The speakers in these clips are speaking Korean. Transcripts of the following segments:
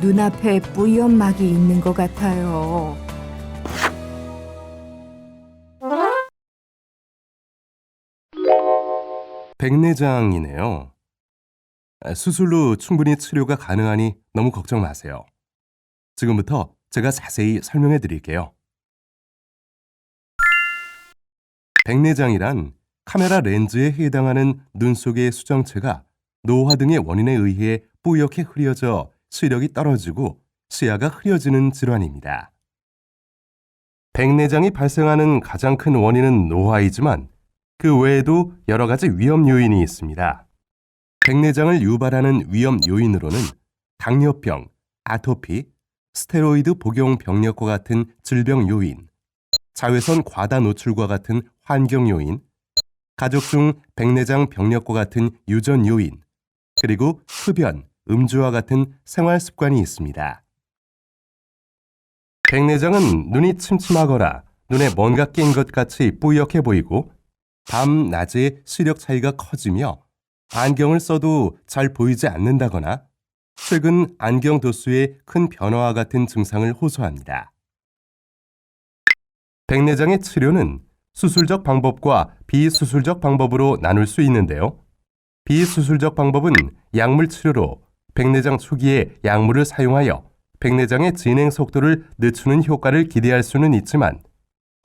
눈앞에 뿌연 막이 있는 것 같아요. 백내장이네요. 수술로 충분히 치료가 가능하니 너무 걱정 마세요. 지금부터 제가 자세히 설명해 드릴게요. 백내장이란 카메라 렌즈에 해당하는 눈 속의 수정체가 노화 등의 원인에 의해 뿌옇게 흐려져 시력이 떨어지고 시야가 흐려지는 질환입니다. 백내장이 발생하는 가장 큰 원인은 노화이지만 그 외에도 여러 가지 위험 요인이 있습니다. 백내장을 유발하는 위험 요인으로는 당뇨병, 아토피, 스테로이드 복용 병력과 같은 질병 요인, 자외선 과다 노출과 같은 환경 요인, 가족 중 백내장 병력과 같은 유전 요인, 그리고 흡연, 음주와 같은 생활 습관이 있습니다. 백내장은 눈이 침침하거나 눈에 뭔가 낀 것 같이 뿌옇게 보이고 밤, 낮의 시력 차이가 커지며 안경을 써도 잘 보이지 않는다거나 최근 안경 도수의 큰 변화와 같은 증상을 호소합니다. 백내장의 치료는 수술적 방법과 비수술적 방법으로 나눌 수 있는데요. 비수술적 방법은 약물 치료로 백내장 초기에 약물을 사용하여 백내장의 진행 속도를 늦추는 효과를 기대할 수는 있지만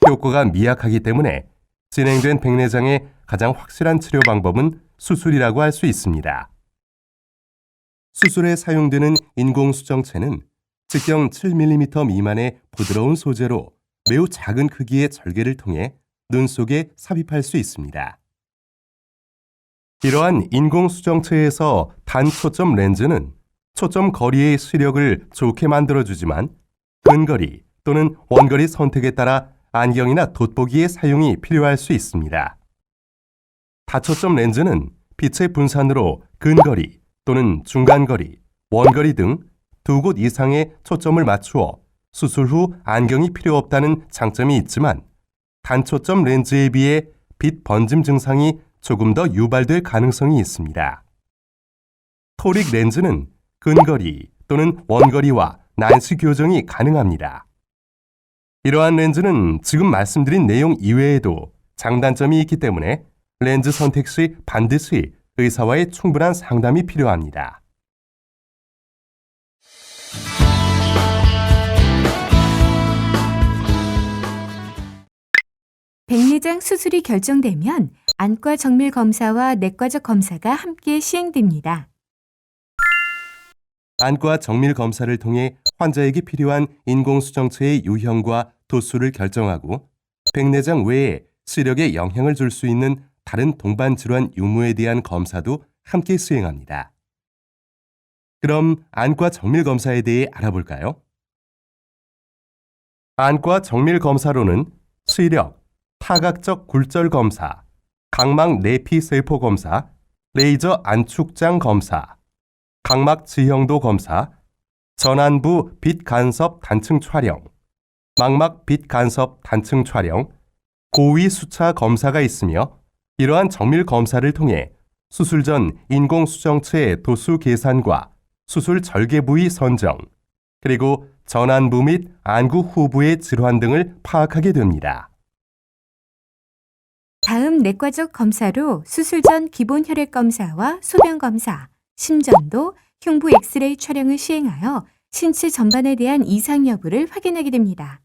효과가 미약하기 때문에 진행된 백내장의 가장 확실한 치료 방법은 수술이라고 할 수 있습니다. 수술에 사용되는 인공수정체는直径 7mm 미만의 부드러운 소재로 매우 작은 크기의 절개를 통해 눈 속에 삽입할 수 있습니다. 이러한 인공수정체에서 단초점 렌즈는 초점 거리의 시력을 좋게 만들어주지만 근거리 또는 원거리 선택에 따라 안경이나 돋보기의 사용이 필요할 수 있습니다. 다초점 렌즈는 빛의 분산으로 근거리 또는 중간거리, 원거리 등 두 곳 이상의 초점을 맞추어 수술 후 안경이 필요 없다는 장점이 있지만 단초점 렌즈에 비해 빛 번짐 증상이 조금 더 유발될 가능성이 있습니다. 토릭 렌즈는 근거리 또는 원거리와 난시 교정이 가능합니다. 이러한 렌즈는 지금 말씀드린 내용 이외에도 장단점이 있기 때문에 렌즈 선택 시 반드시 의사와의 충분한 상담이 필요합니다. 백내장 수술이 결정되면 안과 정밀 검사와 내과적 검사가 함께 시행됩니다. 안과 정밀 검사를 통해 환자에게 필요한 인공수정체의 유형과 도수를 결정하고 백내장 외에 시력에 영향을 줄 수 있는 다른 동반 질환 유무에 대한 검사도 함께 수행합니다. 그럼 안과 정밀 검사에 대해 알아볼까요? 안과 정밀 검사로는 시력, 타각적 굴절 검사, 각막 내피 세포 검사, 레이저 안축장 검사, 각막 지형도 검사, 전안부 빛 간섭 단층 촬영, 망막 빛 간섭 단층 촬영, 고위 수차 검사가 있으며 이러한 정밀 검사를 통해 수술 전 인공수정체 도수 계산과 수술 절개 부위 선정, 그리고 전안부 및 안구 후부의 질환 등을 파악하게 됩니다. 다음 내과적 검사로 수술 전 기본 혈액 검사와 소변 검사, 심전도, 흉부 엑스레이 촬영을 시행하여 신체 전반에 대한 이상 여부를 확인하게 됩니다.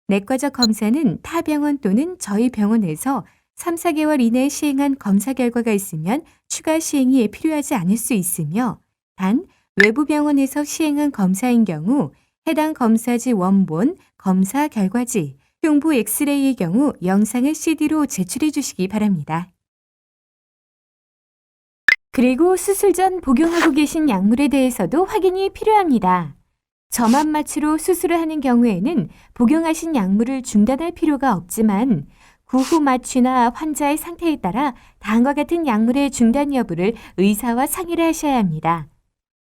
내과적 검사는 타 병원 또는 저희 병원에서 3, 4개월 이내에 시행한 검사 결과가 있으면 추가 시행이 필요하지 않을 수 있으며 단 외부 병원에서 시행한 검사인 경우 해당 검사지 원본, 검사 결과지, 흉부 엑스레이의 경우 영상을 CD로 제출해 주시기 바랍니다. 그리고 수술 전 복용하고 계신 약물에 대해서도 확인이 필요합니다. 점압 마취로 수술을 하는 경우에는 복용하신 약물을 중단할 필요가 없지만 구후 마취나 환자의 상태에 따라 다음과 같은 약물의 중단 여부를 의사와 상의를 하셔야 합니다.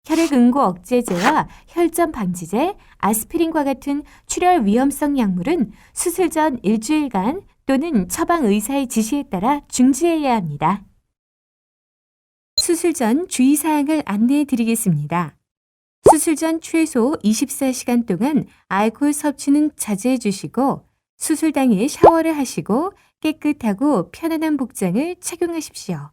혈액 응고 억제제와 혈전 방지제, 아스피린과 같은 출혈 위험성 약물은 수술 전 일주일간 또는 처방 의사의 지시에 따라 중지해야 합니다. 수술 전 주의사항을 안내해 드리겠습니다. 수술 전 최소 24시간 동안 알코올 섭취는 자제해 주시고 수술 당일 샤워를 하시고 깨끗하고 편안한 복장을 착용하십시오.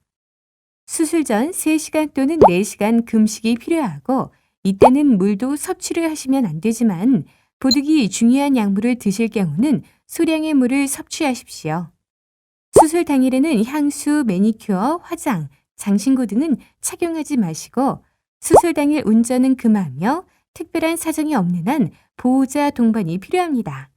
수술 전 3시간 또는 4시간 금식이 필요하고 이때는 물도 섭취를 하시면 안 되지만 보득이 중요한 약물을 드실 경우는 소량의 물을 섭취하십시오. 수술 당일에는 향수, 매니큐어, 화장, 장신구 등은 착용하지 마시고 수술 당일 운전은 금하며 특별한 사정이 없는 한 보호자 동반이 필요합니다.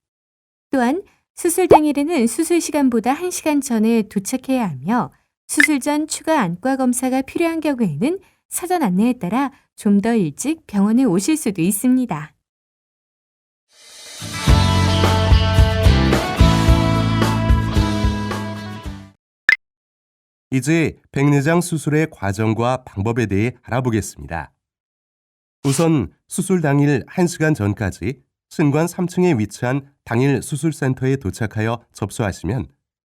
또한 수술 당일에는 수술 시간보다 1시간 전에 도착해야 하며 수술 전 추가 안과 검사가 필요한 경우에는 사전 안내에 따라 좀 더 일찍 병원에 오실 수도 있습니다. 이제 백내장 수술의 과정과 방법에 대해 알아보겠습니다. 우선 수술 당일 1시간 전까지 신관 3층에 위치한 당일 수술센터에 도착하여 접수하시면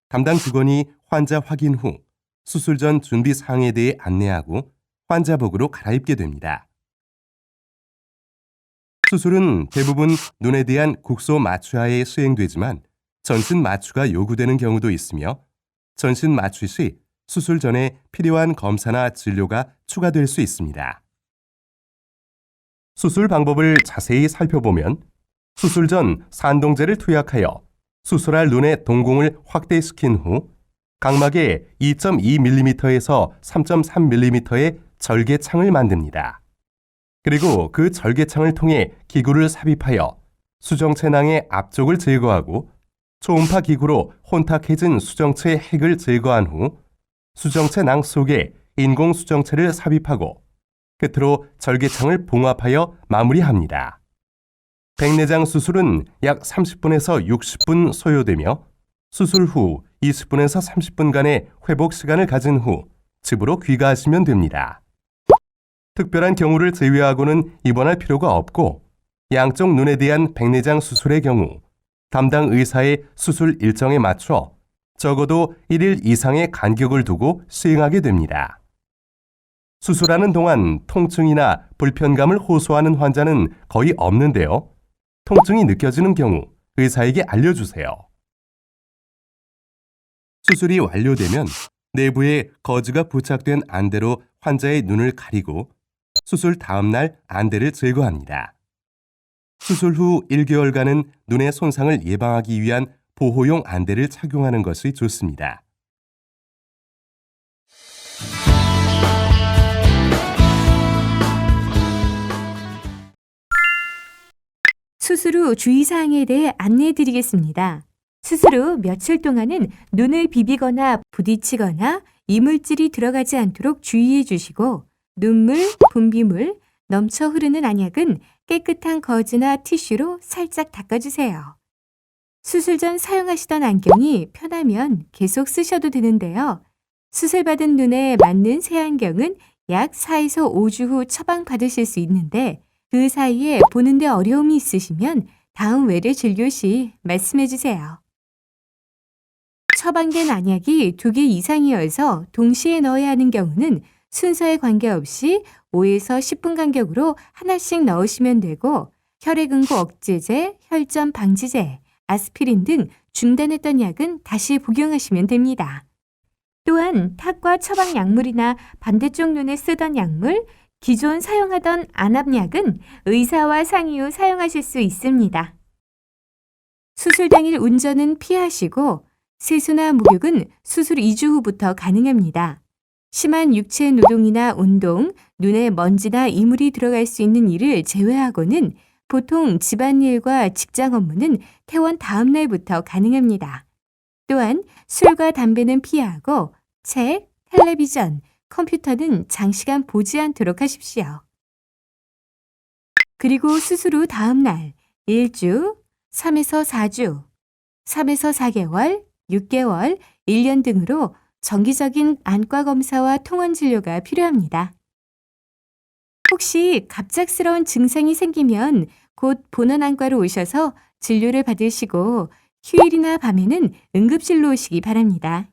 담당 직원이 환자 확인 후 수술 전 준비 사항에 대해 안내하고 환자복으로 갈아입게 됩니다. 수술은 대부분 눈에 대한 국소 마취하에 수행되지만 전신 마취가 요구되는 경우도 있으며 전신 마취 시 수술 전에 필요한 검사나 진료가 추가될 수 있습니다. 수술 방법을 자세히 살펴보면 수술 전 산동제를 투약하여 수술할 눈의 동공을 확대시킨 후 각막에 2.2mm에서 3.3mm의 절개창을 만듭니다. 그리고 그 절개창을 통해 기구를 삽입하여 수정체낭의 앞쪽을 제거하고 초음파 기구로 혼탁해진 수정체 핵을 제거한 후 수정체낭 속에 인공 수정체를 삽입하고 끝으로 절개창을 봉합하여 마무리합니다. 백내장 수술은 약 30분에서 60분 소요되며 수술 후 20분에서 30분간의 회복 시간을 가진 후 집으로 귀가하시면 됩니다. 특별한 경우를 제외하고는 입원할 필요가 없고 양쪽 눈에 대한 백내장 수술의 경우 담당 의사의 수술 일정에 맞춰 적어도 1일 이상의 간격을 두고 시행하게 됩니다. 수술하는 동안 통증이나 불편감을 호소하는 환자는 거의 없는데요. 통증이 느껴지는 경우 의사에게 알려주세요. 수술이 완료되면 내부에 거즈가 부착된 안대로 환자의 눈을 가리고 수술 다음 날 안대를 제거합니다. 수술 후 1개월간은 눈의 손상을 예방하기 위한 보호용 안대를 착용하는 것이 좋습니다. 수술 후 주의사항에 대해 안내해 드리겠습니다. 수술 후 며칠 동안은 눈을 비비거나 부딪히거나 이물질이 들어가지 않도록 주의해 주시고 눈물, 분비물, 넘쳐 흐르는 안약은 깨끗한 거즈나 티슈로 살짝 닦아주세요. 수술 전 사용하시던 안경이 편하면 계속 쓰셔도 되는데요. 수술받은 눈에 맞는 새 안경은 약 4에서 5주 후 처방받으실 수 있는데 그 사이에 보는데 어려움이 있으시면 다음 외래 진료 시 말씀해 주세요. 처방된 안약이 2개 이상이어서 동시에 넣어야 하는 경우는 순서에 관계없이 5에서 10분 간격으로 하나씩 넣으시면 되고 혈액응고 억제제, 혈전 방지제, 아스피린 등 중단했던 약은 다시 복용하시면 됩니다. 또한 탁과 처방 약물이나 반대쪽 눈에 쓰던 약물, 기존 사용하던 안압약은 의사와 상의 후 사용하실 수 있습니다. 수술 당일 운전은 피하시고 세수나 목욕은 수술 2주 후부터 가능합니다. 심한 육체 노동이나 운동, 눈에 먼지나 이물이 들어갈 수 있는 일을 제외하고는 보통 집안일과 직장 업무는 퇴원 다음 날부터 가능합니다. 또한 술과 담배는 피하고 책, 텔레비전, 컴퓨터는 장시간 보지 않도록 하십시오. 그리고 수술 후 다음 날 1주, 3에서 4주, 3에서 4개월, 6개월, 1년 등으로 정기적인 안과 검사와 통원 진료가 필요합니다. 혹시 갑작스러운 증상이 생기면 곧 본원안과로 오셔서 진료를 받으시고 휴일이나 밤에는 응급실로 오시기 바랍니다.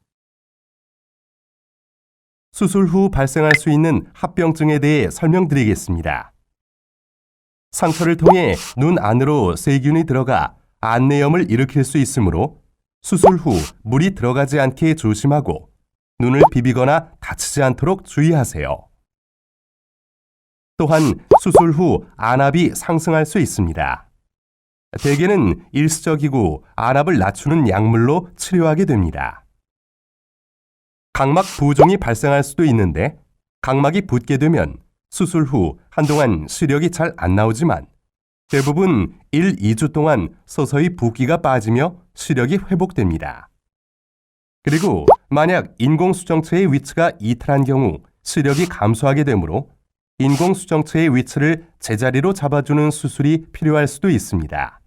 수술 후 발생할 수 있는 합병증에 대해 설명드리겠습니다. 상처를 통해 눈 안으로 세균이 들어가 안내염을 일으킬 수 있으므로 수술 후 물이 들어가지 않게 조심하고 눈을 비비거나 다치지 않도록 주의하세요. 또한 수술 후 안압이 상승할 수 있습니다. 대개는 일시적이고 안압을 낮추는 약물로 치료하게 됩니다. 각막 부종이 발생할 수도 있는데 각막이 붓게 되면 수술 후 한동안 시력이 잘 안 나오지만 대부분 1, 2주 동안 서서히 붓기가 빠지며 시력이 회복됩니다. 그리고 만약 인공수정체의 위치가 이탈한 경우 시력이 감소하게 되므로 인공수정체의 위치를 제자리로 잡아주는 수술이 필요할 수도 있습니다.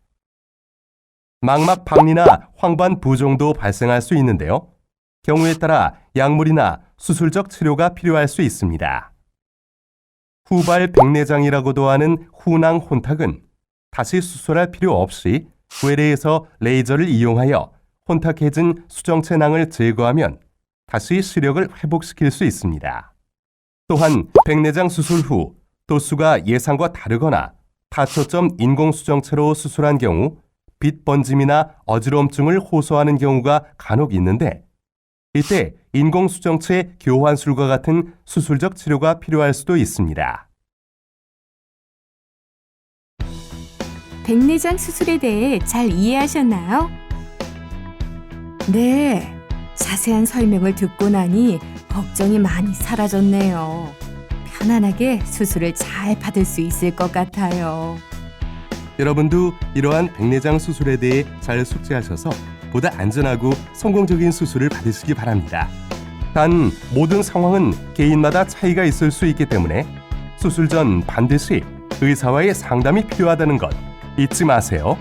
망막 박리나 황반 부종도 발생할 수 있는데요. 경우에 따라 약물이나 수술적 치료가 필요할 수 있습니다. 후발 백내장이라고도 하는 후낭 혼탁은 다시 수술할 필요 없이 외래에서 레이저를 이용하여 혼탁해진 수정체낭을 제거하면 다시 시력을 회복시킬 수 있습니다. 또한 백내장 수술 후 도수가 예상과 다르거나 다초점 인공수정체로 수술한 경우 빛 번짐이나 어지러움증을 호소하는 경우가 간혹 있는데 이때 인공수정체 교환술과 같은 수술적 치료가 필요할 수도 있습니다. 백내장 수술에 대해 잘 이해하셨나요? 네, 자세한 설명을 듣고 나니 걱정이 많이 사라졌네요. 편안하게 수술을 잘 받을 수 있을 것 같아요. 여러분도 이러한 백내장 수술에 대해 잘 숙지하셔서 보다 안전하고 성공적인 수술을 받으시기 바랍니다. 단 모든 상황은 개인마다 차이가 있을 수 있기 때문에 수술 전 반드시 의사와의 상담이 필요하다는 것 잊지 마세요.